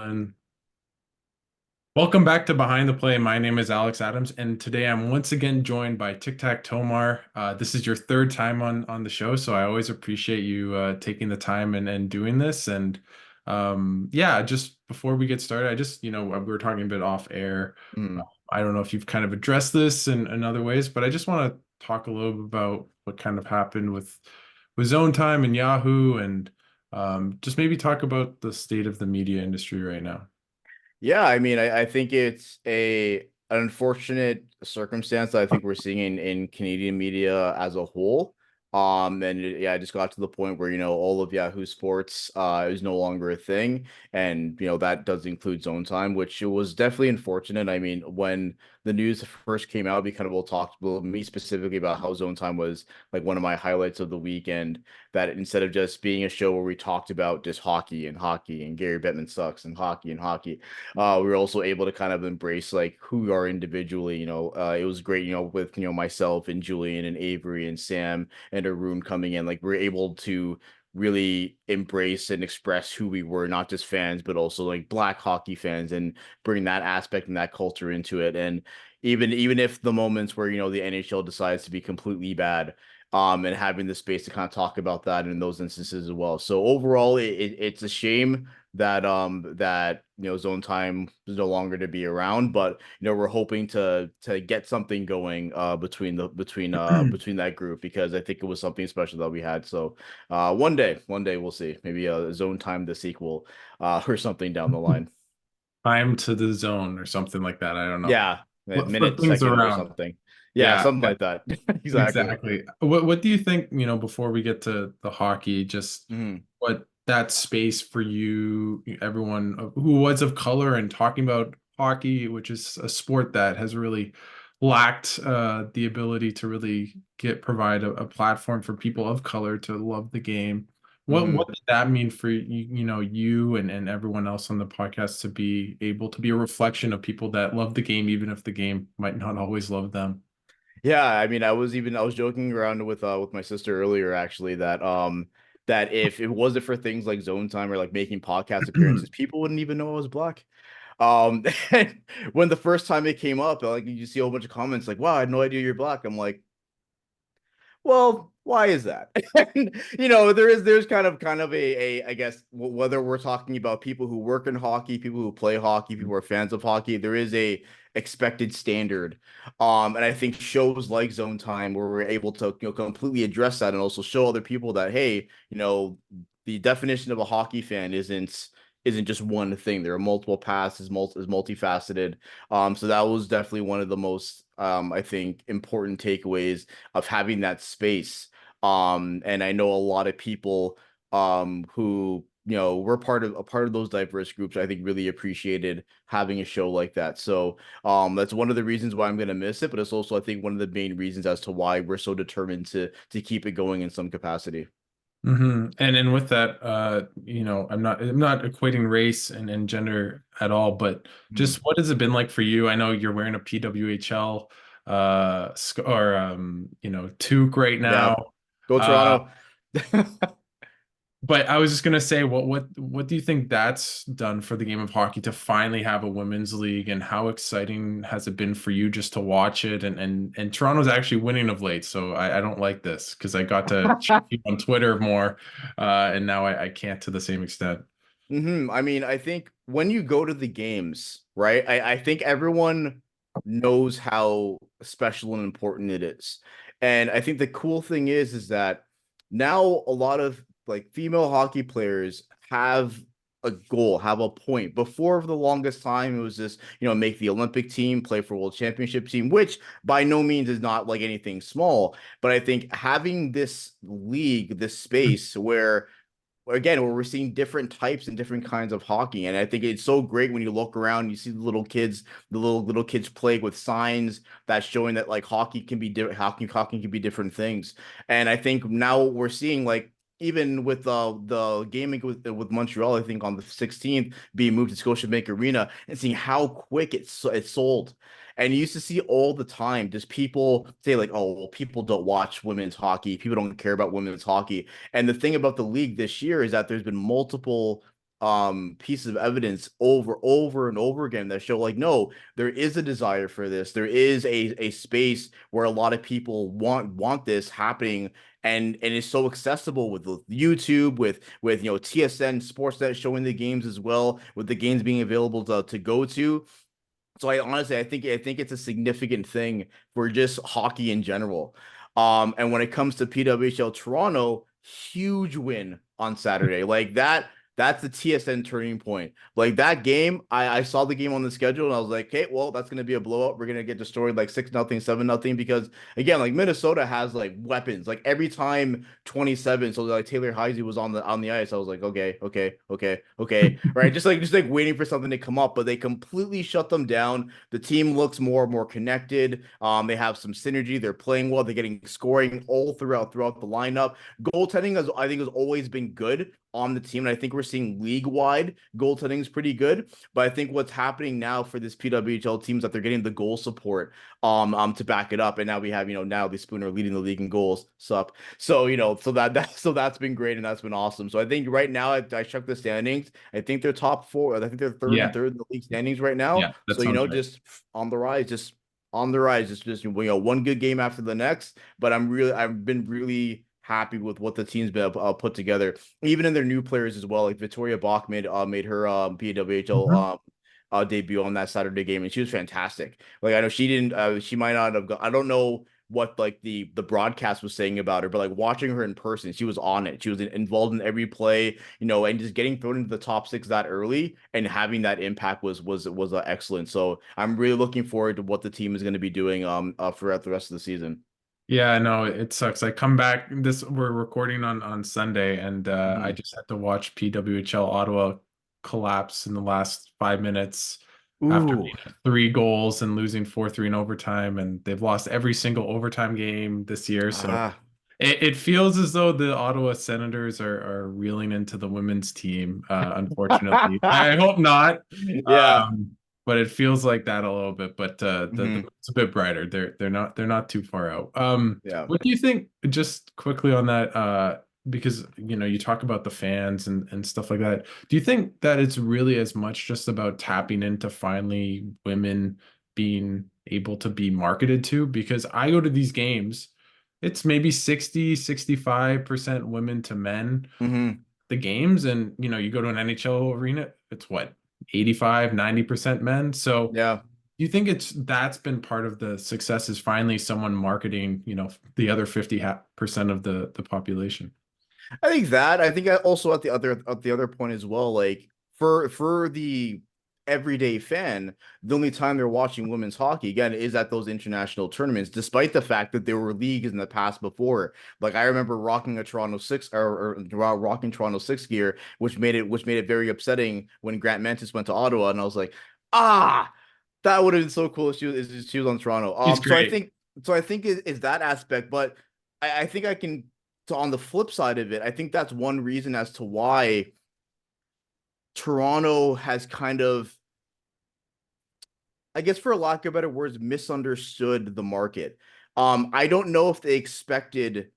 And welcome back to Behind the Play. My name is Alex Adams, and today I'm once again joined by TicTacTOmar. This is your third time on the show, so I always appreciate you taking the time and doing this. And yeah, just before we get started, I just we were talking a bit off air. Mm. I don't know if you've kind of addressed this in other ways, but I just want to talk a little bit about what kind of happened with ZoneTime and Yahoo, and just maybe talk about the state of the media industry right now. Yeah, I mean, I think it's an unfortunate circumstance that I think we're seeing in Canadian media as a whole. Yeah, I just got to the point where, all of Yahoo Sports is no longer a thing. And, that does include Zone Time, which it was definitely unfortunate. I mean, when the news first came out, we kind of all talked, well, me specifically, about how Zone Time was like one of my highlights of the weekend, that instead of just being a show where we talked about just hockey and Gary Bettman sucks and hockey, we were also able to kind of embrace like who we are individually. It was great, with myself and Julian and Avery and Sam and Arun coming in. Like we're able to really embrace and express who we were, not just fans, but also like black hockey fans, and bring that aspect and that culture into it. And even if the moments where the NHL decides to be completely bad, and having the space to kind of talk about that in those instances as well. So overall, it's a shame that Zone Time is no longer to be around, but we're hoping to get something going between that group, because I think it was something special that we had. So one day we'll see, maybe a Zone Time the sequel, or something down the line. Time to the zone or something like that. I don't know. Yeah, a Flip minute, things second, or around. something. Yeah, Yeah, something yeah, like that. Exactly. exactly. What do you think, before we get to the hockey, just Mhm. what that space for you, everyone who was of color, and talking about hockey, which is a sport that has really lacked the ability to really provide a platform for people of color to love the game. What Mhm. did that mean for you and everyone else on the podcast to be able to be a reflection of people that love the game, even if the game might not always love them? Yeah, I mean, I was joking around with my sister earlier, actually, that if it wasn't for things like Zone Time or like making podcast appearances, people wouldn't even know I was black. And when the first time it came up, like you see a whole bunch of comments like, "Wow, I had no idea you're black." I'm like, well, why is that? And, there's kind of a I guess, whether we're talking about people who work in hockey, people who play hockey, people who are fans of hockey, there is a expected standard. And I think shows like Zone Time, where we're able to completely address that, and also show other people that, hey, the definition of a hockey fan isn't just one thing. There are multiple paths, is multifaceted. So that was definitely one of the most, I think, important takeaways of having that space. And I know a lot of people who were part of those diverse groups, I think, really appreciated having a show like that. So that's one of the reasons why I'm gonna miss it, but it's also, I think, one of the main reasons as to why we're so determined to keep it going in some capacity. And with that, I'm not equating race and gender at all, but just Mhm. what has it been like for you? I know you're wearing a PWHL or toque right Yeah, now. go Uh Toronto. but I was just gonna say, what do you think that's done for the game of hockey to finally have a women's league, and how exciting has it been for you just to watch it? And Toronto's actually winning of late, so I don't like this because I got to check you on Twitter more, and now I can't to the same extent. I mean, I think when you go to the games, right? I think everyone knows how special and important it is. And I think the cool thing is that now a lot of like female hockey players have a goal, have a point. Before, for the longest time, it was just, make the Olympic team, play for World Championship team, which by no means is not like anything small. But I think having this league, this space where, again, where we're seeing different types and different kinds of hockey. And I think it's so great when you look around, you see the little kids, the little kids playing with signs that's showing that like hockey can be different, hockey can be different things. And I think now what we're seeing, like, even with the gaming with Montreal, I think on the 16th being moved to Scotiabank Arena, and seeing how quick it's sold. And you used to see all the time just people say like, oh, well, people don't watch women's hockey, people don't care about women's hockey. And the thing about the league this year is that there's been multiple pieces of evidence over and over again that show like no, there is a desire for this. There is a space where a lot of people want this happening, and it's so accessible with YouTube, with TSN Sportsnet showing the games as well, with the games being available to go to. So I honestly, I think it's a significant thing for just hockey in general. And when it comes to PWHL Toronto, huge win on Saturday. Like that's the TSN turning point. Like that game, I saw the game on the schedule and I was like, okay, well, that's gonna be a blowout. We're gonna get destroyed like 6-0, 7-0, because again, like Minnesota has like weapons. Like every time 27, so like Taylor Heisey was on the ice, I was like, okay. Right. Just like waiting for something to come up, but they completely shut them down. The team looks more and more connected. They have some synergy. They're playing well. They're getting scoring all throughout the lineup. Goaltending I think has always been good on the team, and I think we're seeing league wide goaltending is pretty good. But I think what's happening now for this PWHL team is that they're getting the goal support to back it up, and now we have now the Spooner leading the league in goals. Sup. So that's been great and that's been awesome. So I think right now I checked the standings. I think they're top four. I think they're Yeah, third in the league standings right now. yeah, that So sounds right. just on the rise, just on the rise. Just one good game after the next. But I've been really happy with what the team's been put together, even in their new players as well. Like Victoria Bach made her PWHL Mhm. debut on that Saturday game, and she was fantastic. Like I know she didn't, she might not have. I don't know what like the broadcast was saying about her, but like watching her in person, she was on it. She was involved in every play, and just getting thrown into the top six that early and having that impact was excellent. So I'm really looking forward to what the team is going to be doing throughout the rest of the season. Yeah, no, it sucks. I come back we're recording on Sunday and I Hmm. just had to watch PWHL Ottawa collapse in the last 5 minutes after Ooh, being up 3 goals and losing 4-3 in overtime, and they've lost every single overtime game this year. So ah, it feels as though the Ottawa Senators are reeling into the women's team, unfortunately. I hope not. yeah. But it feels like that a little bit. But the Hmm. it's a bit brighter. They're not too far out. Yeah. What do you think, just quickly on that, because you talk about the fans and stuff like that. Do you think that it's really as much just about tapping into finally women being able to be marketed to? Because I go to these games, it's maybe 60-65% women to men, Hmm. the games, and you go to an NHL arena, it's what, 85-90% men. So Yeah. do you think that's been part of the success, is finally someone marketing, the other 50% of the population? I think that. I think also at the other point as well, like for the everyday fan, the only time they're watching women's hockey again is at those international tournaments, despite the fact that there were leagues in the past before. Like I remember rocking a Toronto six or rocking Toronto six gear, which made it very upsetting when Grant Mantis went to Ottawa, and I was like, ah, that would have been so cool if she was on Toronto. He's So I great. think is that aspect, but I think I can. So on the flip side of it, I think that's one reason as to why Toronto has kind of, I guess for a lack of better words, misunderstood the market. I don't know if they expected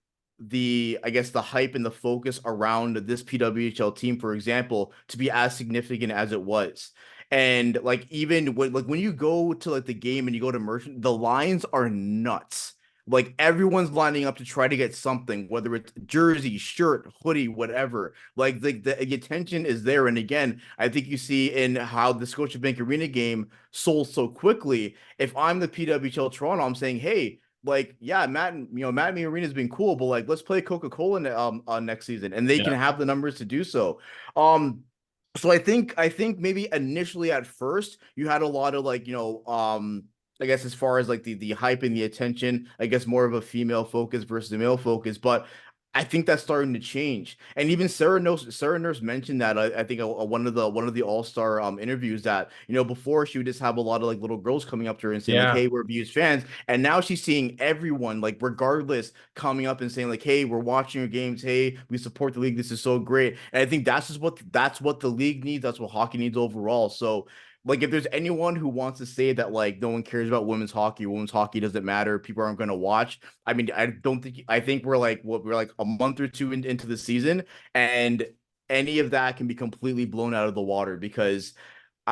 I guess the hype and the focus around this PWHL team, for example, to be as significant as it was. And like even when you go to like the game and you go to merchant, the lines are nuts. Like everyone's lining up to try to get something, whether it's jersey, shirt, hoodie, whatever. Like the attention is there. And again, I think you see in how the Scotiabank Arena game sold so quickly. If I'm the PWHL Toronto, I'm saying, hey, like, yeah, Matt Arena has been cool, but like, let's play Coca-Cola next season, and they can Yeah. have the numbers to do so. Um, so I think maybe initially at first you had a lot of like, I guess as far as like the hype and the attention, I guess more of a female focus versus a male focus, but I think that's starting to change. And even Sarah Nurse mentioned that I think one of the All-Star interviews that before she would just have a lot of like little girls coming up to her and saying like, Yeah. "Hey, we're Views fans," and now she's seeing everyone like regardless coming up and saying like, "Hey, we're watching your games. Hey, we support the league. This is so great." And I think that's what the league needs. That's what hockey needs overall. So like if there's anyone who wants to say that like no one cares about women's hockey doesn't matter, people aren't going to watch. I mean, I don't think I think we're like a month or two into the season, and any of that can be completely blown out of the water because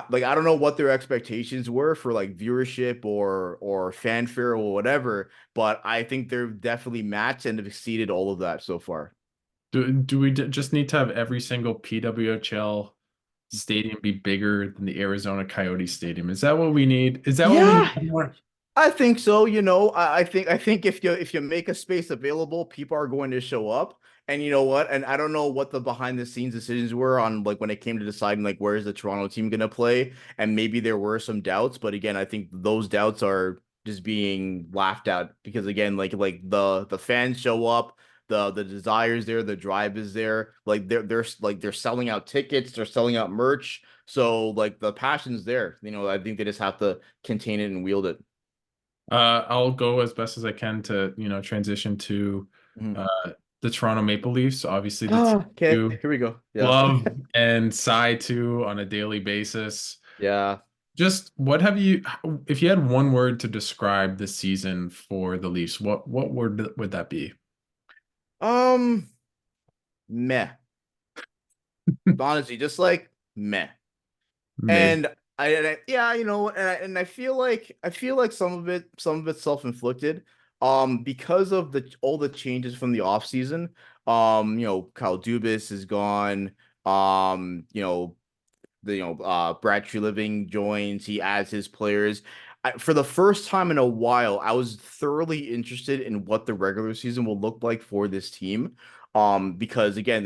like I don't know what their expectations were for like viewership or fanfare or whatever, but I think they're definitely matched and have exceeded all of that so far. Do we just need to have every single PWHL stadium be bigger than the Arizona Coyote Stadium? Is that what we need? Is that what we Yeah, need more? I think so. I think if you make a space available, people are going to show up. And you know what? And I don't know what the behind the scenes decisions were on like when it came to deciding like where is the Toronto team going to play, and maybe there were some doubts, but again, I think those doubts are just being laughed at because again, like the fans show up, the desires there, the drive is there, like they're selling out tickets, they're selling out merch, so like the passion's there. I think they just have to contain it and wield it. I'll go as best as I can to, transition to Mhm. uh, the Toronto Maple Leafs. Obviously, the team Ah, okay, you here we go. Yeah. love and sigh to on a daily basis. Yeah. Just if you had one word to describe the season for the Leafs, what word would that be? Um, Meh. Honestly, just like meh. Mid. And yeah, and I feel like some of it's self-inflicted. Because of the all the changes from the offseason. Kyle Dubas is gone. Brad Treliving joins, he adds his players. For the first time in a while, I was thoroughly interested in what the regular season will look like for this team. Because again,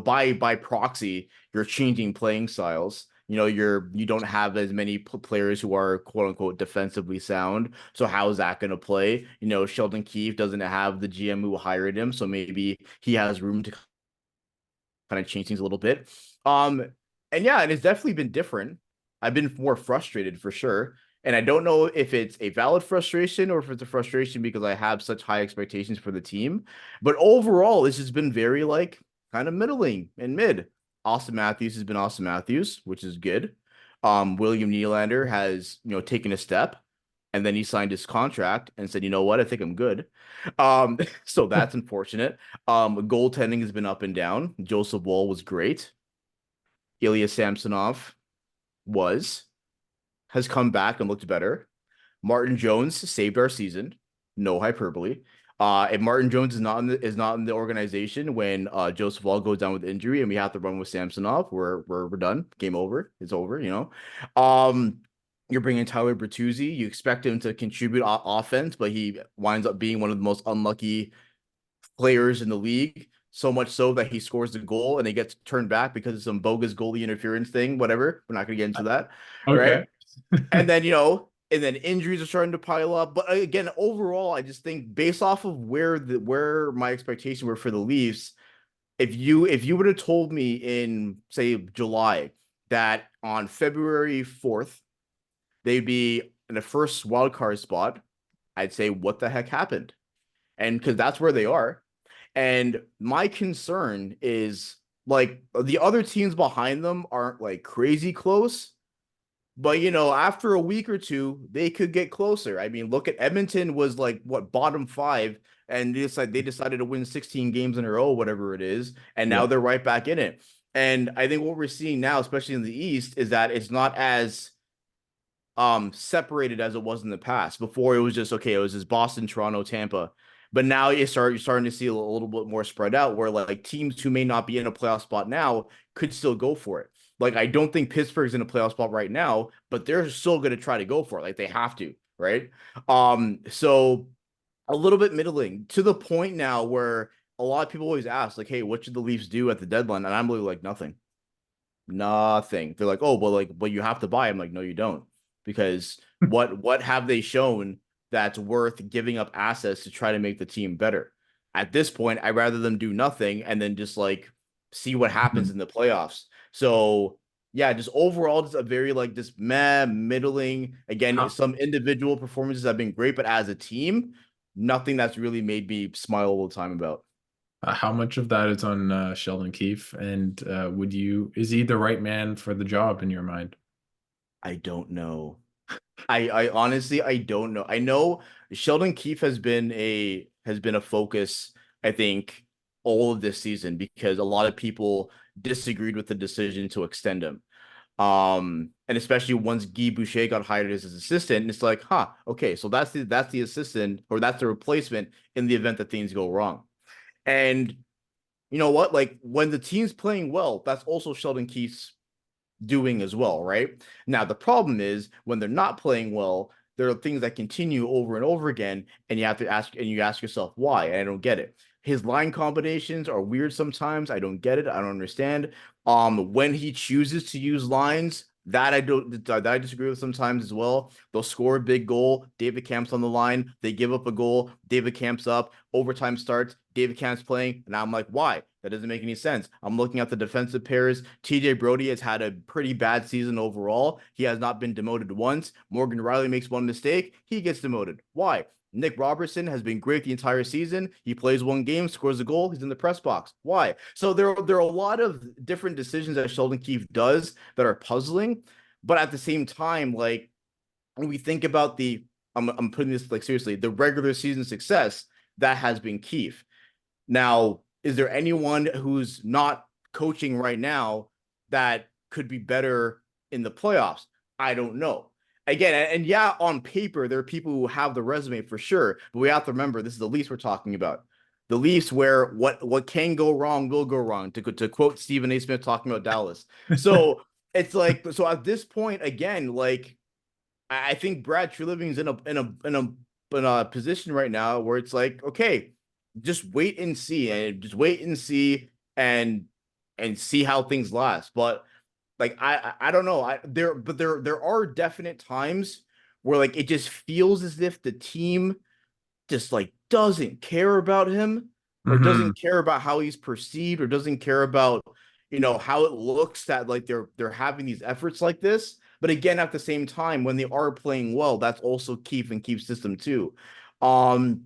by proxy, you're changing playing styles. You don't have as many players who are quote unquote defensively sound. So how is that going to play? Sheldon Keefe doesn't have the GM who hired him, so maybe he has room to kind of change things a little bit. And yeah, and it's definitely been different. I've been more frustrated for sure. And I don't know if it's a valid frustration or if it's a frustration because I have such high expectations for the team. But overall, this has been very like kind of middling and mid. Austin Matthews has been Austin Matthews, which is good. William Nylander has, taken a step and then he signed his contract and said, you know what, I think I'm good. So that's unfortunate. Goaltending has been up and down. Joseph Wall was great. Ilya Samsonov was has come back and looked better. Martin Jones saved our season. No hyperbole. If Martin Jones is not in the organization when Joseph Wall goes down with injury and we have to run with Samsonov, we're done. Game over. It's over. Um, you're bringing Tyler Bertuzzi. You expect him to contribute offense, but he winds up being one of the most unlucky players in the league. So much so that he scores the goal and he gets turned back because of some bogus goalie interference thing. Whatever. We're not going to get into that, right? Okay. And then injuries are starting to pile up. But again, overall, I just think based off of where my expectations were for the Leafs, if you would have told me in say July that on February 4th they'd be in the first wild card spot, I'd say what the heck happened? And because that's where they are. And my concern is like the other teams behind them aren't like crazy close, but after a week or two, they could get closer. I mean, look at Edmonton was like what bottom five, and they decided to win 16 games in a row, whatever it is, and now Yeah. they're right back in it. And I think what we're seeing now, especially in the East, is that it's not as separated as it was in the past. Before it was just okay, it was just Boston, Toronto, Tampa. But now you're starting to see a little bit more spread out where like teams who may not be in a playoff spot now could still go for it. Like I don't think Pittsburgh's in a playoff spot right now, but they're still going to try to go for it. Like they have to, right? So a little bit middling to the point now where a lot of people always ask like, "Hey, what should the Leafs do at the deadline?" And I'm really like nothing. Nothing. They're like, oh, but you have to buy. I'm like, no, you don't, because what have they shown that's worth giving up assets to try to make the team better? At this point, I'd rather them do nothing and then just like see what happens Mhm. in the playoffs. So yeah, just overall, just a very like just meh, middling. Again, How some individual performances have been great, but as a team, nothing that's really made me smile all the time about. how much of that is on Sheldon Keefe, and is he the right man for the job in your mind? I don't know. I honestly I don't know. I know Sheldon Keefe has been a focus, I think, all of this season because a lot of people disagreed with the decision to extend him. And especially once Guy Boucher got hired as his assistant, and it's like, huh, okay, so that's the assistant or that's the replacement in the event that things go wrong. And you know what? Like when the team's playing well, that's also Sheldon Keefe's doing as well, right? Now, the problem is when they're not playing well, there are things that continue over and over again, and you ask yourself why, and I don't get it. His line combinations are weird sometimes. I don't get it. I don't understand. When he chooses to use lines, that I disagree with sometimes as well. They'll score a big goal. David Camp's on the line. They give up a goal. David Camp's up. Overtime starts. David Camp's playing. And I'm like, why? That doesn't make any sense. I'm looking at the defensive pairs. TJ Brody has had a pretty bad season overall. He has not been demoted once. Morgan Riley makes one mistake. He gets demoted. Why? Nick Robertson has been great the entire season. He plays one game, scores a goal, he's in the press box. Why? So there are a lot of different decisions that Sheldon Keefe does that are puzzling, but at the same time, like when we think about I'm putting this like seriously, the regular season success that has been Keefe. Now, is there anyone who's not coaching right now that could be better in the playoffs? I don't know. Again, and yeah, on paper, there are people who have the resume for sure, but we have to remember this is the Leafs we're talking about. The Leafs, where what can go wrong will go wrong, to quote Stephen A. Smith talking about Dallas. So it's like, so at this point, again, like I think Brad Treliving's in a position right now where it's like, okay, just wait and see, and just wait and see, and see how things last. But like I don't know. There are definite times where like it just feels as if the team just like doesn't care about him or Hmm. doesn't care about how he's perceived or doesn't care about how it looks that like they're having these efforts like this. But again, at the same time, when they are playing well, that's also Keefe and Keefe's system too. um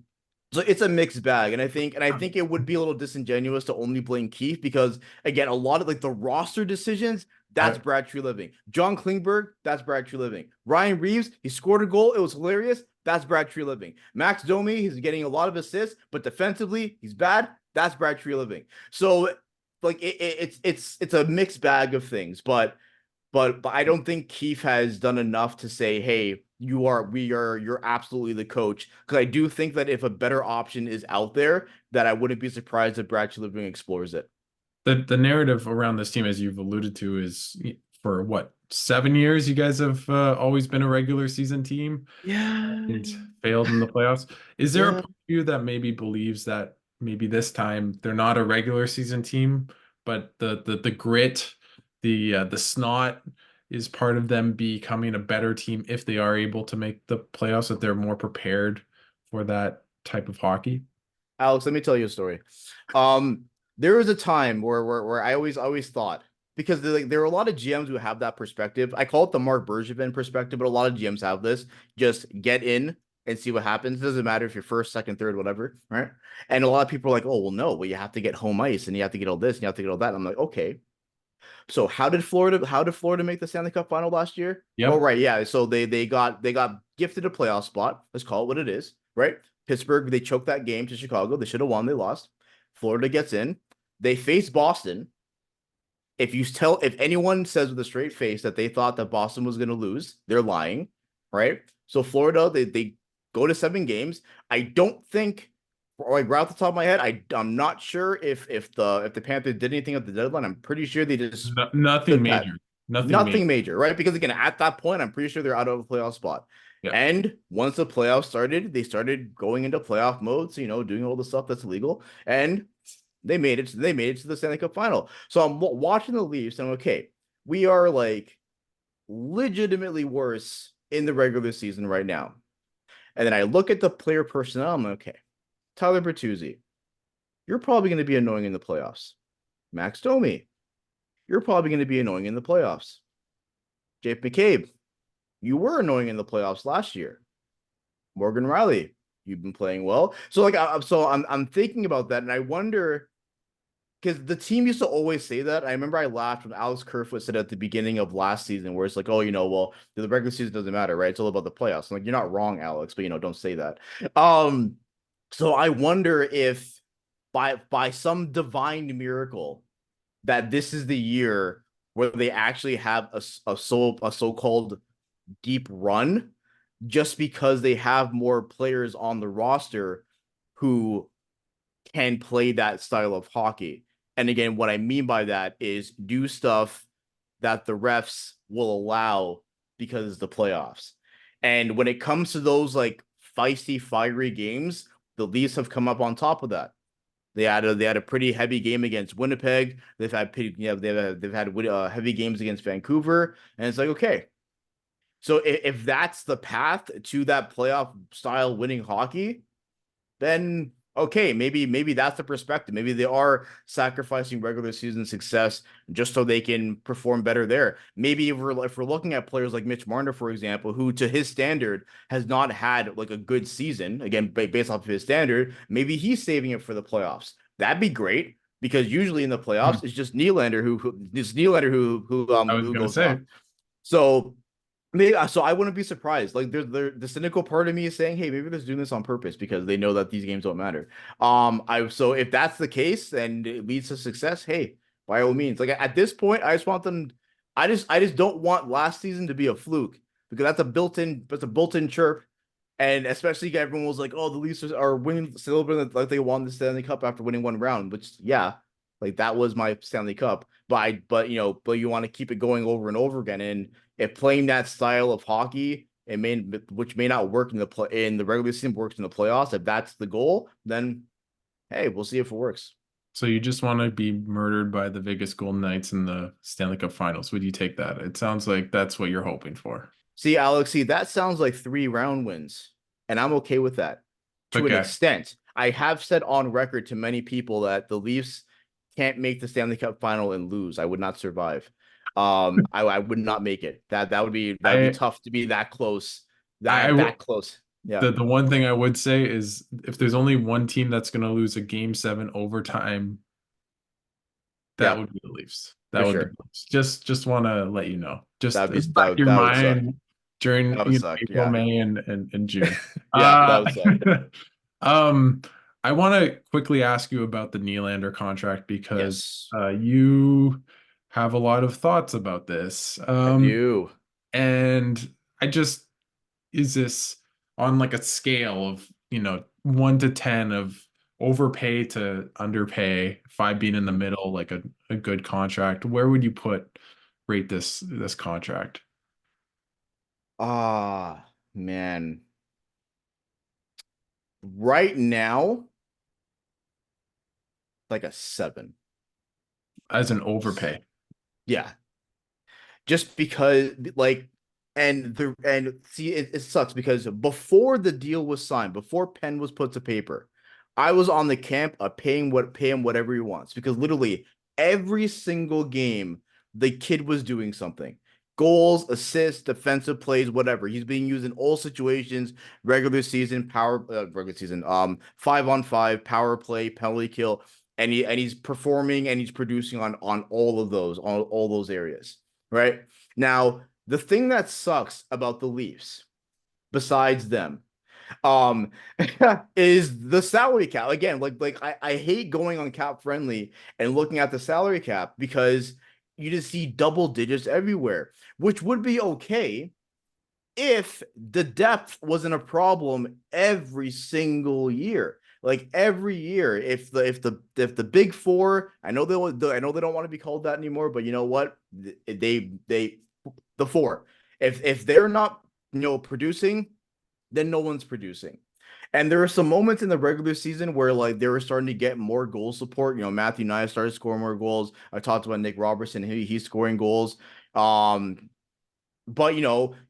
so it's a mixed bag, and I think it would be a little disingenuous to only blame Keefe because again, a lot of like the roster decisions, that's I Brad Treliving. John Klingberg, that's Brad Treliving. Ryan Reeves, he scored a goal, it was hilarious. That's Brad Treliving. Max Domi, he's getting a lot of assists, but defensively, he's bad. That's Brad Treliving. So, like, it's a mixed bag of things, but I don't think Keefe has done enough to say, hey, you're absolutely the coach. Because I do think that if a better option is out there, that I wouldn't be surprised if Brad Treliving explores it. the narrative around this team, as you've alluded to, is for what, 7 years you guys have always been a regular season team Yeah, and failed in the playoffs. Is there a yeah. part of you that maybe believes that maybe this time they're not a regular season team, but the grit, the snot is part of them becoming a better team if they are able to make the playoffs, that they're more prepared for that type of hockey? Alex, let me tell you a story. Um, there was a time where I always thought because there are a lot of GMs who have that perspective. I call it the Mark Bergevin perspective, but a lot of GMs have this. Just get in and see what happens. It doesn't matter if you're first, second, third, whatever, right? And a lot of people are like, "Oh, well, no, well, you have to get home ice and you have to get all this and you have to get all that." And I'm like, okay, so how did Florida make the Stanley Cup final last year? Well, Yep. right, yeah. So they got gifted a playoff spot. Let's call it what it is, right? Pittsburgh, they choked that game to Chicago. They should have won, they lost. Florida gets in. They face Boston. If anyone says with a straight face that they thought that Boston was going to lose, they're lying, right? So Florida, they go to 7 games. I don't think, like right off the top of my head, I'm not sure if the Panthers did anything at the deadline. I'm pretty sure they just No, nothing took that. major. Nothing major. Nothing major, right? Because again, at that point, I'm pretty sure they're out of a playoff spot. Yeah. And once the playoffs started, they started going into playoff mode, so doing all the stuff that's illegal, and they made it. They made it to the Stanley Cup final. So I'm watching the Leafs, and I'm okay. We are like legitimately worse in the regular season right now. And then I look at the player personnel. I'm like, okay, Tyler Bertuzzi, you're probably going to be annoying in the playoffs. Max Domi, you're probably going to be annoying in the playoffs. Jake McCabe, you were annoying in the playoffs last year. Morgan Riley, you've been playing well. So like, I'm thinking about that, and I wonder because the team used to always say that. I remember I laughed when Alex Kerfoot said at the beginning of last season, where it's like, oh, well, the regular season doesn't matter, right? It's all about the playoffs. I'm like, you're not wrong, Alex, but don't say that. Um, so I wonder if by some divine miracle that this is the year where they actually have a so-called deep run just because they have more players on the roster who can play that style of hockey. And again, what I mean by that is do stuff that the refs will allow because it's the playoffs. And when it comes to those like feisty, fiery games, the Leafs have come up on top of that. They had a pretty heavy game against Winnipeg. They've had heavy games against Vancouver, and it's like okay. So if that's the path to that playoff style winning hockey, then okay, maybe that's the perspective. Maybe they are sacrificing regular season success just so they can perform better there. Maybe if we're looking at players like Mitch Marner, for example, who to his standard has not had like a good season, again based off of his standard, maybe he's saving it for the playoffs. That'd be great because usually in the Hmm. playoffs it's just Nylander I was who gonna goes say. off. So maybe so I wouldn't be surprised. Like the cynical part of me is saying, hey, maybe they're doing this on purpose because they know that these games don't matter. I so if that's the case and it leads to success, hey, by all means. Like at this point, I just want them. I just don't want last season to be a fluke because that's a built-in chirp. And especially everyone was like, oh, the Leafs are winning, celebrating like they won the Stanley Cup after winning one round, which yeah, like that was my Stanley Cup. But you want to keep it going over and over again. And if playing that style of hockey, which may not work in the regular season, works in the playoffs. If that's the goal, then hey, we'll see if it works. So you just want to be murdered by the Vegas Golden Knights in the Stanley Cup Finals. Would you take that? It sounds like that's what you're hoping for. See, Alex, that sounds like 3 round wins, and I'm okay with that to an Okay. extent. I have said on record to many people that the Leafs can't make the Stanley Cup final and lose. I would not survive. I would not make it. That would be I tough to be that close, I that close. Yeah, the one thing I would say is if there's only one team that's going to lose a game seven overtime, that yeah, would be the Leafs. That for would be the sure. Leafs. Just want to let you know. Just That'd be back your that would suck. mind during That would suck. April, Yeah, May, and June. yeah, that Uh, would suck. um, I want to quickly ask you about the Nylander contract because Yes, you have a lot of thoughts about this. I do. And I just is this on like a scale of, 1 to 10 of overpay to underpay, five being in the middle, like a good contract, where would you rate this contract? Ah, man. Right now, like a 7. As an overpay? Yeah, just because and see it sucks because before the deal was signed, before pen was put to paper, I was on the camp of pay him whatever he wants because literally every single game the kid was doing something. Goals, assists, defensive plays, whatever. He's being used in all situations, regular season, 5-on-5, power play, penalty kill, and he's performing and he's producing on all of those, on all those areas, right? Now, the thing that sucks about the Leafs, besides them, um, is the salary cap. Again, I hate going on cap friendly and looking at the salary cap because you just see double digits everywhere, which would be okay if the depth wasn't a problem every single year. Like every year, if the big four, I know they don't want to be called that anymore, but you know what? They the four. If they're not producing, then no one's producing. And there are some moments in the regular season where like they were starting to get more goal support. Matthew Nye started scoring more goals. I talked about Nick Robertson. He's scoring goals. But you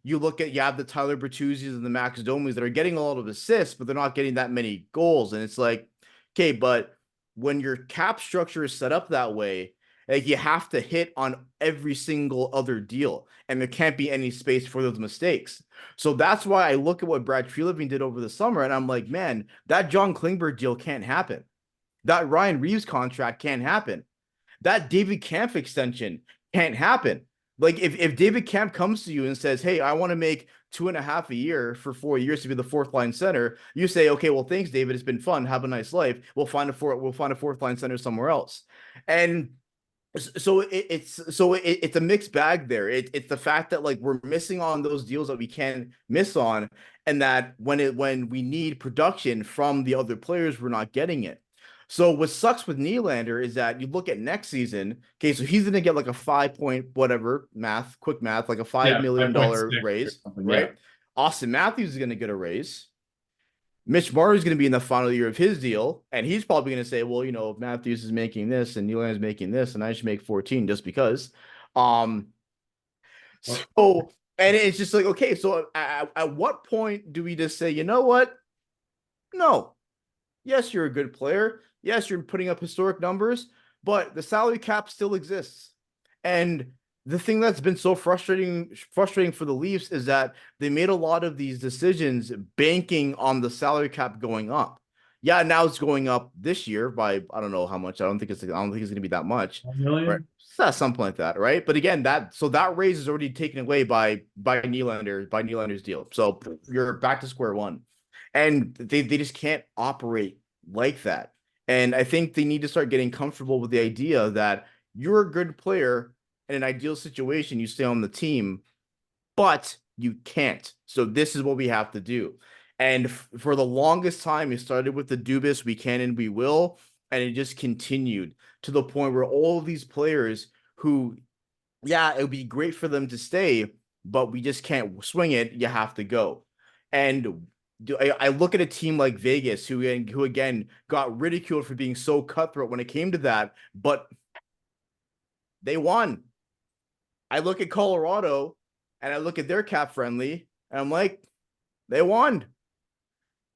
have the Tyler Bertuzzis and the Max Domis that are getting a lot of assists, but they're not getting that many goals. And it's like, okay, but when your cap structure is set up that way, like you have to hit on every single other deal, and there can't be any space for those mistakes. So that's why I look at what Brad Treliving did over the summer, and I'm like, man, that John Klingberg deal can't happen. That Ryan Reeves contract can't happen. That David Kampf extension can't happen. Like if David Camp comes to you and says, "Hey, I want to make 2.5 a year for 4 years to be the fourth line center," you say, "Okay, well, thanks, David. It's been fun. Have a nice life. We'll find a fourth line center somewhere else." And so it's a mixed bag there. It's the fact that like we're missing on those deals that we can miss on, and that when we need production from the other players, we're not getting it. So what sucks with Nylander is that you look at next season. Okay, so he's gonna get like a 5 point whatever quick math, like a five Yeah, million 5.6 dollar or raise, something. Yeah. right? Austin Matthews is gonna get a raise. Mitch Marner is going to be in the final year of his deal, and he's probably going to say, "Well, if Matthews is making this and Nylander is making this, and I should make 14 just because." Um, Or, so, and it's just like, okay, so at what point do we just say, you know what? No, yes, you're a good player. Yes, you're putting up historic numbers, but the salary cap still exists. And the thing that's been so frustrating for the Leafs is that they made a lot of these decisions banking on the salary cap going up. Yeah, now it's going up this year by I don't know how much. I don't think it's going to be that much, 1 right? million? Something like that, right? But again, that raise is already taken away by Nylander's deal. So you're back to square one, and they just can't operate like that. And I think they need to start getting comfortable with the idea that you're a good player in an ideal situation, you stay on the team, but you can't. So this is what we have to do. And for the longest time, it started with the Dubas, we can and we will, and it just continued to the point where all of these players who, yeah, it would be great for them to stay, but we just can't swing it. You have to go. And I look at a team like Vegas, who again got ridiculed for being so cutthroat when it came to that, but they won. I look at Colorado and I look at their cap friendly, and I'm like, they won.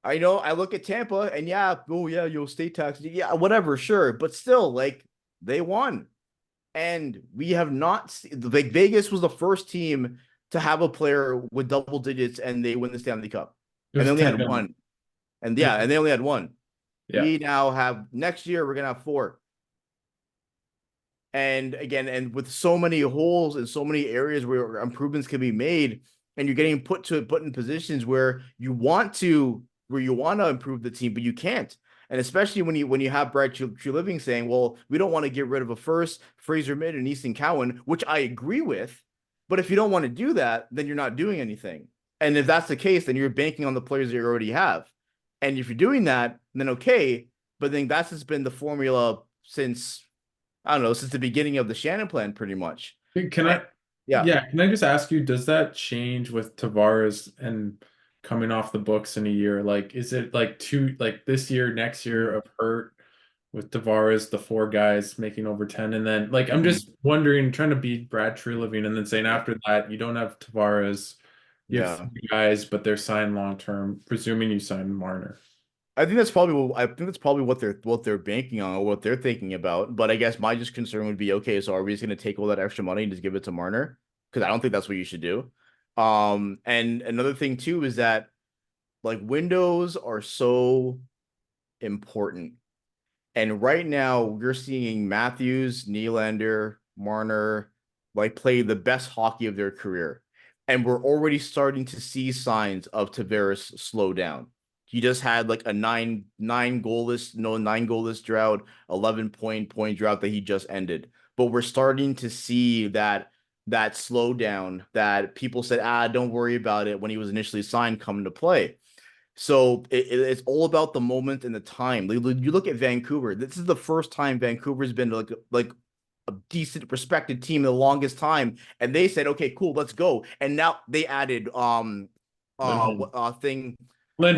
I know I look at Tampa and yeah, oh yeah, state tax, yeah, whatever, sure, but still, like they won. And we have not like Vegas was the first team to have a player with double digits and they win the Stanley Cup. It And they was only 10 had million. one. And It was, yeah, and they only had one. yeah. We now have next year we're gonna have four. And again, and with so many holes and so many areas where improvements can be made, and you're getting put in positions where you want to improve the team, but you can't. And especially when you have Brad Treliving saying, "Well, we don't want to get rid of a first, Fraser Mid and Easton Cowan," which I agree with. But if you don't want to do that, then you're not doing anything. And if that's the case, then you're banking on the players that you already have. And if you're doing that, then okay. But then that's just been the formula since I don't know, since the beginning of the Shannon plan, pretty much. Can And I, yeah, yeah, can I just ask you, does that change with Tavares and coming off the books in a year? Like, is it like like this year, next year mhm, of hurt with Tavares, the four guys making over 10, and then like I'm mhm, just wondering, trying to beat Brad Treliving, and then saying after that you don't have Tavares, you have yeah. three guys, but they're signed long term, presuming you sign Marner. I think that's probably what they're banking on or what they're thinking about. But I guess my just concern would be, okay, so are we just going to take all that extra money and just give it to Marner? Because I don't think that's what you should do. And another thing too is that like windows are so important. And right now, we're seeing Matthews, Nylander, Marner like play the best hockey of their career. And we're already starting to see signs of Tavares slow down. He just had like a nine goalless drought, 11 point drought that he just ended. But we're starting to see that slowdown that people said, don't worry about it when he was initially signed come to play. So it's all about the moment and the time. You look at Vancouver. This is the first time Vancouver's been like a decent, respected team in the longest time, and they said, "Okay, cool, let's go." And now they added Lindholm. thing.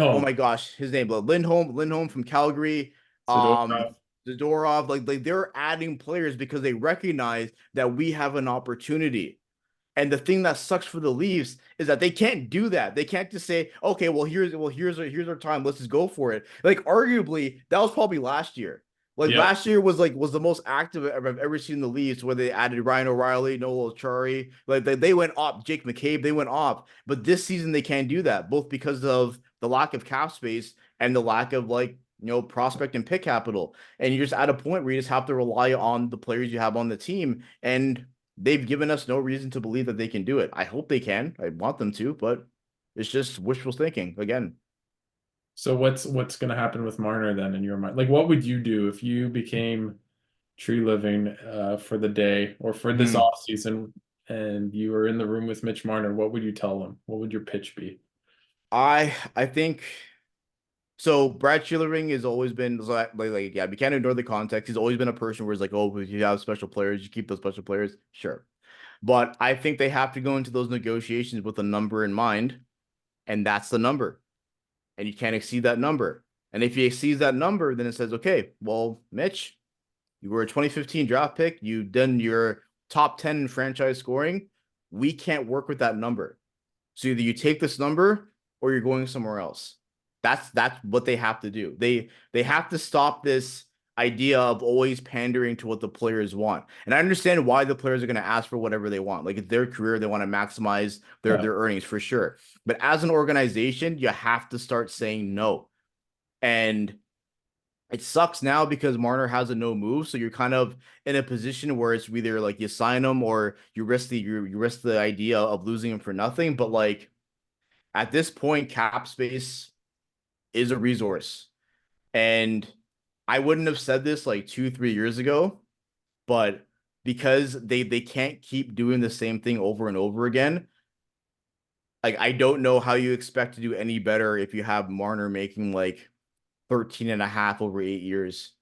Oh Lindholm. my gosh, his name, Lindholm from Calgary, Zadorov. Zadorov. Like they're adding players because they recognize that we have an opportunity. And the thing that sucks for the Leafs is that they can't do that. They can't just say, "Okay, here's our time. Let's just go for it." Like arguably, that was probably last year. Like Yep. last year was the most active I've ever seen the Leafs, where they added Ryan O'Reilly, Noel Chari. Like they went off, Jake McCabe, they went off. But this season they can't do that, both because of the lack of cap space and the lack of prospect and pick capital. And you're just at a point where you just have to rely on the players you have on the team. And they've given us no reason to believe that they can do it. I hope they can. I want them to, but it's just wishful thinking again. So what's going to happen with Marner then in your mind? Like, what would you do if you became Tree Living for the day or for this Hmm. off season and you were in the room with Mitch Marner? What would you tell him? What would your pitch be? I think so. Brad Treliving has always been like yeah, we can't ignore the context. He's always been a person where it's like, oh, if you have special players, you keep those special players, sure. But I think they have to go into those negotiations with a number in mind, and that's the number. And you can't exceed that number. And if he exceeds that number, then it says, okay, well, Mitch, you were a 2015 draft pick. You've done your top 10 in franchise scoring. We can't work with that number. So either you take this number or you're going somewhere else. That's what they have to do. They have to stop this idea of always pandering to what the players want. And I understand why the players are going to ask for whatever they want. Like it's their career, they want to maximize Yeah. their earnings for sure. But as an organization, you have to start saying no. And it sucks now because Marner has a no move, so you're kind of in a position where it's either like you sign him or you risk the idea of losing him for nothing. But like at this point, cap space is a resource. And I wouldn't have said this like 2, 3 years ago, but because they can't keep doing the same thing over and over again, like I don't know how you expect to do any better if you have Marner making like 13 and a half over 8 years.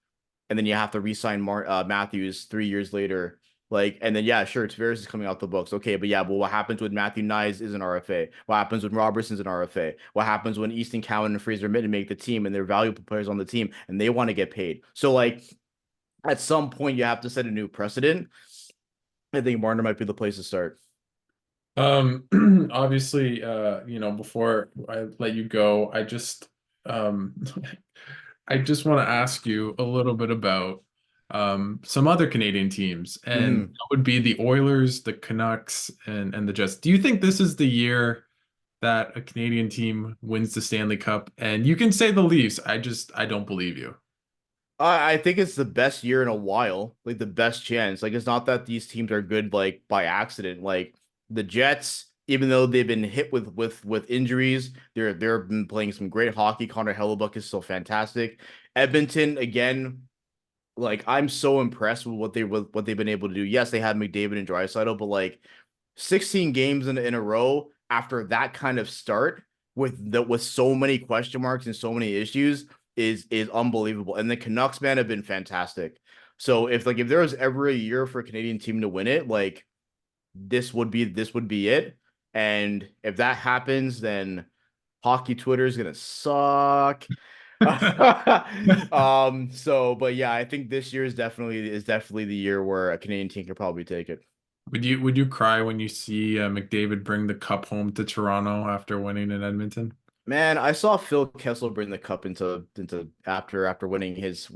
And then you have to re-sign Matthews 3 years later. Like, and then yeah, sure, Tavares is coming out the books. Okay, but yeah, but what happens when Matthew Nyes is an RFA? What happens when Robertson's an RFA? What happens when Easton Cowan and Fraser Minton make the team and they're valuable players on the team and they want to get paid? So like at some point you have to set a new precedent. I think Marner might be the place to start. Obviously, before I let you go, um I just want to ask you a little bit about some other Canadian teams, and Hmm. that would be the Oilers, the Canucks, and the Jets. Do you think this is the year that a Canadian team wins the Stanley Cup? And you can say the Leafs. I don't believe you. I think it's the best year in a while, like the best chance. Like it's not that these teams are good like by accident. Like the Jets, even though they've been hit with injuries, they've been playing some great hockey. Connor Hellebuck is still fantastic. Edmonton again, like I'm so impressed with what they've been able to do. Yes, they had McDavid and Draisaitl, but like 16 games in a row after that kind of start with so many question marks and so many issues is unbelievable. And the Canucks man have been fantastic. So if there was ever a year for a Canadian team to win it, like this would be it. And if that happens, then hockey Twitter is gonna suck. But yeah, I think this year is definitely the year where a Canadian team could probably take it. Would you cry when you see McDavid bring the cup home to Toronto after winning in Edmonton? Man, I saw Phil Kessel bring the cup into after winning his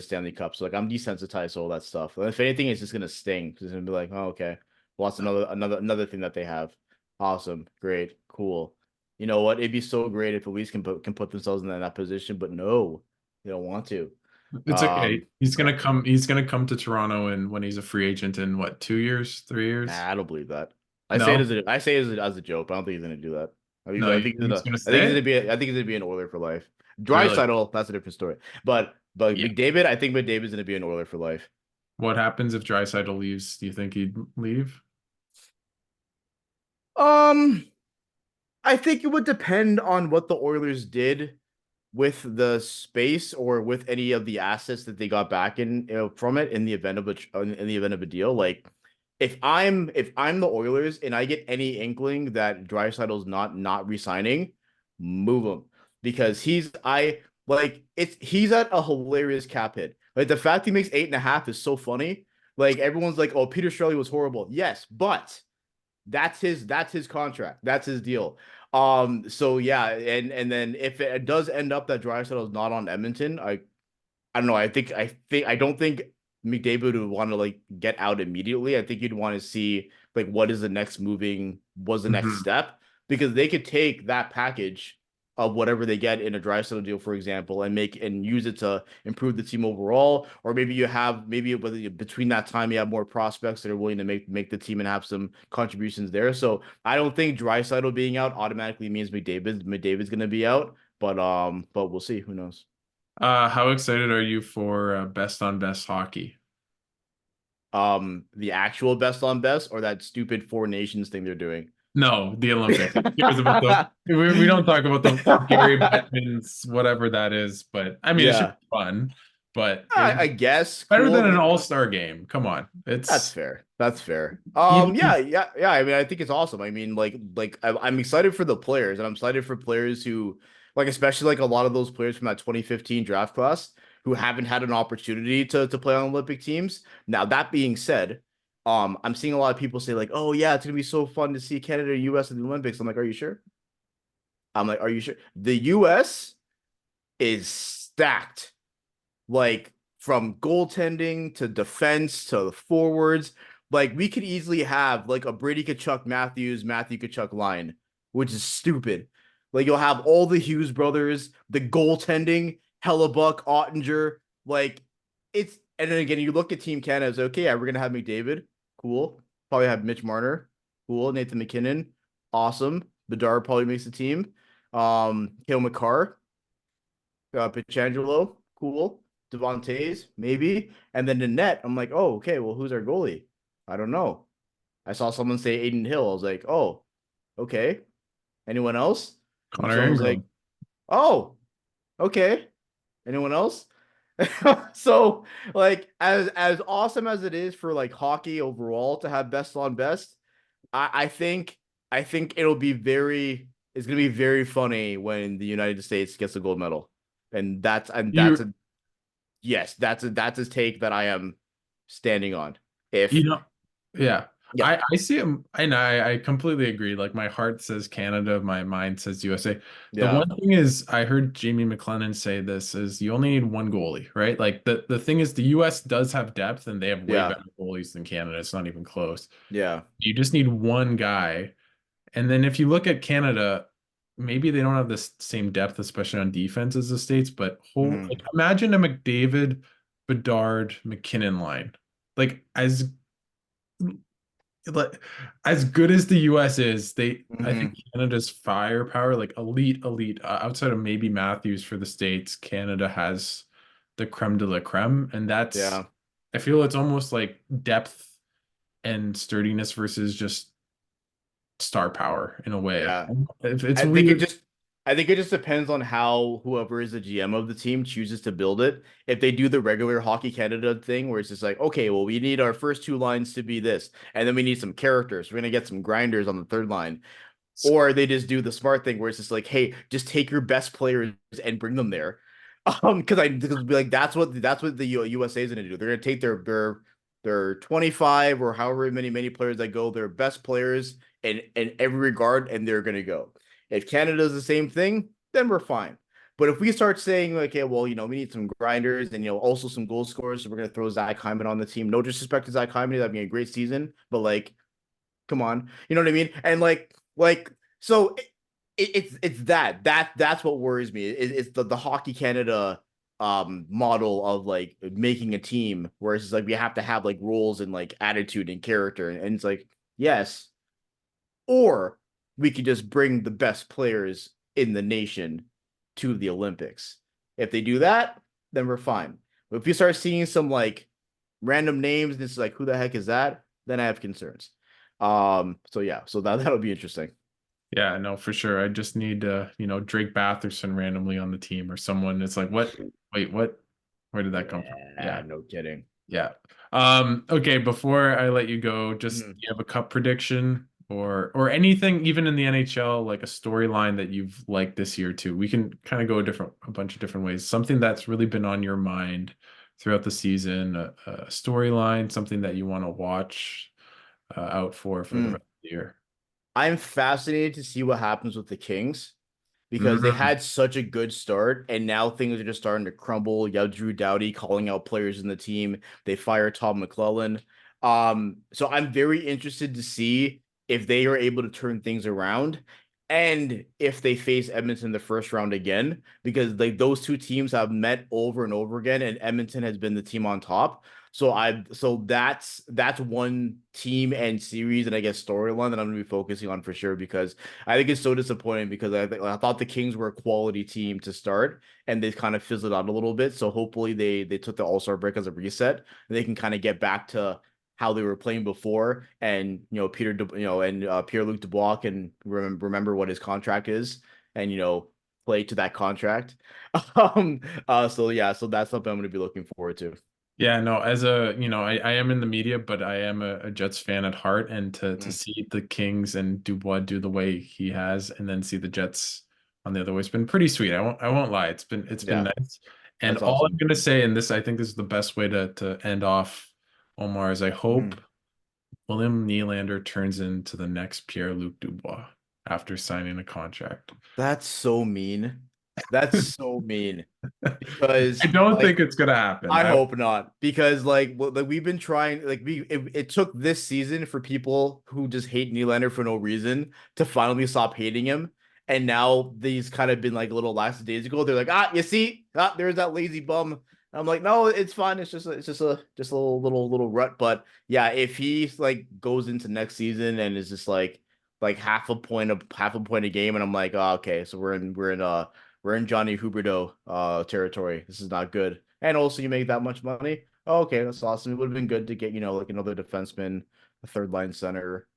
Stanley Cup. So like I'm desensitized to all that stuff. And if anything, it's just gonna sting. It's gonna be like, oh, okay. Well, that's another thing that they have. Awesome, great, cool. You know what? It'd be so great if the Leafs can put themselves in that position, but no, they don't want to. It's okay. He's Yeah, gonna come. He's gonna come to Toronto, and when he's a free agent in what, 2 years, 3 years? nah, I don't believe that. No, I say it as a joke, but I don't think he's gonna do that. no, he's gonna stay. I think he's gonna be an Oiler for life. Really? Draisaitl, that's a different story. But Yeah. McDavid, I think McDavid's gonna be an Oiler for life. What happens if Draisaitl leaves? Do you think he'd leave? Um, I think it would depend on what the Oilers did with the space or with any of the assets that they got back from it in the event of a deal. Like if I'm the Oilers and I get any inkling that Draisaitl's not resigning, move him because he's at a hilarious cap hit. Like the fact he makes 8.5 is so funny. Like everyone's like, oh, Peter Shirley was horrible. Yes, but that's his contract. That's his deal. So yeah, and then if it does end up that Draisaitl is not on Edmonton, I don't know. I don't think McDavid would want to like get out immediately. I think you'd want to see like what's the next Mhm. step because they could take that package of whatever they get in a Draisaitl deal, for example, and use it to improve the team overall. Or maybe you have maybe between that time you have more prospects that are willing to make the team and have some contributions there. So I don't think Draisaitl being out automatically means McDavid's going to be out, but we'll see. Who knows? How excited are you for best on best hockey? The actual best on best or that stupid Four Nations thing they're doing. No, the Olympics. Who cares about those? We don't talk about the Gary Bettman's, whatever that is, but I mean, it should Yeah, be fun, but I guess better cool. than an all-star game. Come on. That's It's fair. That's fair. even, Yeah. I mean, I think it's awesome. I mean, I'm excited for the players, and I'm excited for players who, like, especially like a lot of those players from that 2015 draft class who haven't had an opportunity to play on Olympic teams. Now, that being said, I'm seeing a lot of people say like, "Oh yeah, it's gonna be so fun to see Canada and US in the Olympics." I'm like, "Are you sure?" I'm like, "Are you sure?" The US is stacked, like from goaltending to defense to the forwards. Like we could easily have like a Brady Kachuk Matthews, Matthew Kachuk line, which is stupid. Like you'll have all the Hughes brothers, the goaltending, Hellebuck, Ottinger. Like it's and then again, you look at Team Canada as okay, yeah, we're gonna have McDavid, cool. Probably have Mitch Marner, cool. Nathan McKinnon, awesome. Bedard probably makes the team. Cale McCarr, Pietrangelo, cool. Devontae's, maybe. And then the net, I'm like, oh, okay, well, who's our goalie? I don't know. I saw someone say Aiden Hill. I was like, oh, okay. Anyone else? And Connor someone was like, Ingram. oh, okay. Anyone else? So, like, as awesome as it is for like hockey overall to have best on best, I think it's gonna be very funny when the United States gets the gold medal. And that's You a yes, that's a take that I am standing on. you If know, yeah. yeah, I see him and I completely agree. Like my heart says Canada, my mind says USA. The yeah, one thing is I heard Jamie McLennan say this is you only need one goalie, right? Like the thing is the US does have depth and they have way yeah, better goalies than Canada. It's not even close. yeah, You just need one guy. And then if you look at Canada, maybe they don't have the same depth, especially on defense as the States, but like mhm, imagine a McDavid, Bedard, McKinnon line. Like like as good as the US is, I think mhm, Canada's firepower, like elite, outside of maybe Matthews for the States, Canada has the creme de la creme. And yeah, I feel it's almost like depth and sturdiness versus just star power in a way. yeah. It's I think it weird. just I think it just depends on how whoever is the GM of the team chooses to build it. If they do the regular Hockey Canada thing where it's just like, okay, well, we need our first two lines to be this, and then we need some characters. We're gonna get some grinders on the third line. Or they just do the smart thing where it's just like, hey, just take your best players and bring them there. Because like that's what the USA is gonna do. They're gonna take their 25 or however many players that go, their best players in every regard, and they're gonna go. If Canada does the same thing, then we're fine. But if we start saying, like, okay, well, we need some grinders and also some goal scorers, so we're gonna throw Zach Hyman on the team. No disrespect to Zach Hyman, that'd be a great season, but like come on, you know what I mean? And so it's that's what worries me. It's the Hockey Canada model of like making a team, whereas it's like we have to have like roles and like attitude and character, and it's like yes, or we could just bring the best players in the nation to the Olympics. If they do that, then we're fine. But if you start seeing some like random names and it's like who the heck is that, then I have concerns. So yeah, so that'll be interesting. Yeah, no, for sure. I just need Drake Batherson randomly on the team or someone. It's like, what? Wait, what? Where did that come from? Yeah, Yeah, no kidding. yeah. Okay, before I let you go, just Mhm. do you have a cup prediction or anything, even in the NHL, like a storyline that you've liked this year too? We can kind of go a bunch of different ways. Something that's really been on your mind throughout the season, a storyline, something that you want to watch out for the Mm. rest of the year. I'm fascinated to see what happens with the Kings because they Mm, had such a good start and now things are just starting to crumble. You have Drew Doughty calling out players in the team. They fire Tom McClellan. So I'm very interested to see if they are able to turn things around. and if they face Edmonton in the first round again, because like those two teams have met over and over again, and Edmonton has been the team on top. So that's one team and series and I guess storyline that I'm gonna be focusing on for sure because I think it's so disappointing because I thought the Kings were a quality team to start and they kind of fizzled out a little bit. So hopefully they took the All-Star break as a reset and they can kind of get back to how they were playing before, and Pierre-Luc Dubois can remember what his contract is, and play to that contract. Um, so yeah, so that's something I'm going to be looking forward to. Yeah, no, as a, I am in the media, but I am a Jets fan at heart. And to Mm, see the Kings and Dubois do the way he has, and then see the Jets on the other way, it's been pretty sweet. I won't lie. It's been yeah, nice. And that's all I'm awesome. gonna say, and this I think this is the best way to end off Omar, is I hope Mhm. William Nylander turns into the next Pierre-Luc Dubois after signing a contract. That's so mean. That's so mean I because don't like think it's gonna happen. I hope not because like we've been trying like it took this season for people who just hate Nylander for no reason to finally stop hating him, and now these kind of been like a little last days ago they're like you see there's that lazy bum. And I'm like no it's fine it's just a little rut, but yeah, if he like goes into next season and is just like half a point a game and I'm like okay, so we're in Johnny Huberdeau territory. This is not good. And also you make that much money. Oh, okay, that's awesome. It would have been good to get, like another defenseman, a third line center,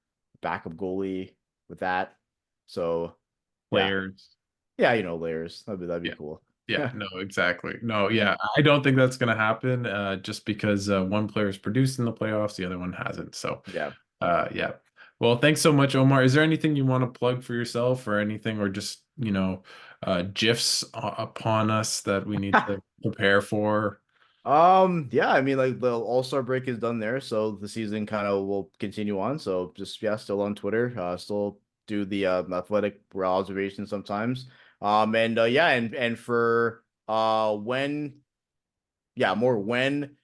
backup goalie with that. So yeah. Players. Yeah, layers. That'd be Yeah. cool. Yeah, no, exactly. No, yeah, Mhm. I don't think that's going to happen just because one player is produced in the playoffs, the other one hasn't. So, Yeah. yeah. Well, thanks so much, Omar. Is there anything you want to plug for yourself or anything, or just, GIFs upon us that we need to prepare for? Yeah, I mean like the All-Star break is done there, so the season kind of will continue on. So just yeah, still on Twitter, still do the athletic observations sometimes. And yeah, and for when more when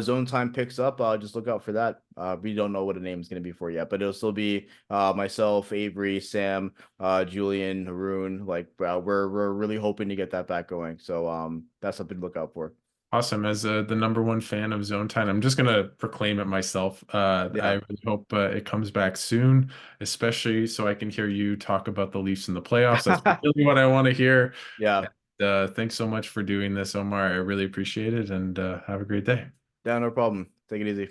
zone time picks up, just look out for that. We don't know what the name is going to be for yet, but it'll still be myself, Avery, Sam, Julian, Haroon. Like we're really hoping to get that back going. So that's something to look out for. Awesome. As the number one fan of ZoneTime, I'm just gonna proclaim it myself. I Yeah. really hope it comes back soon, especially so I can hear you talk about the Leafs in the playoffs. That's really what I want to hear. Yeah. Thanks so much for doing this, Omar. I really appreciate it, and have a great day. Yeah, no problem. Take it easy.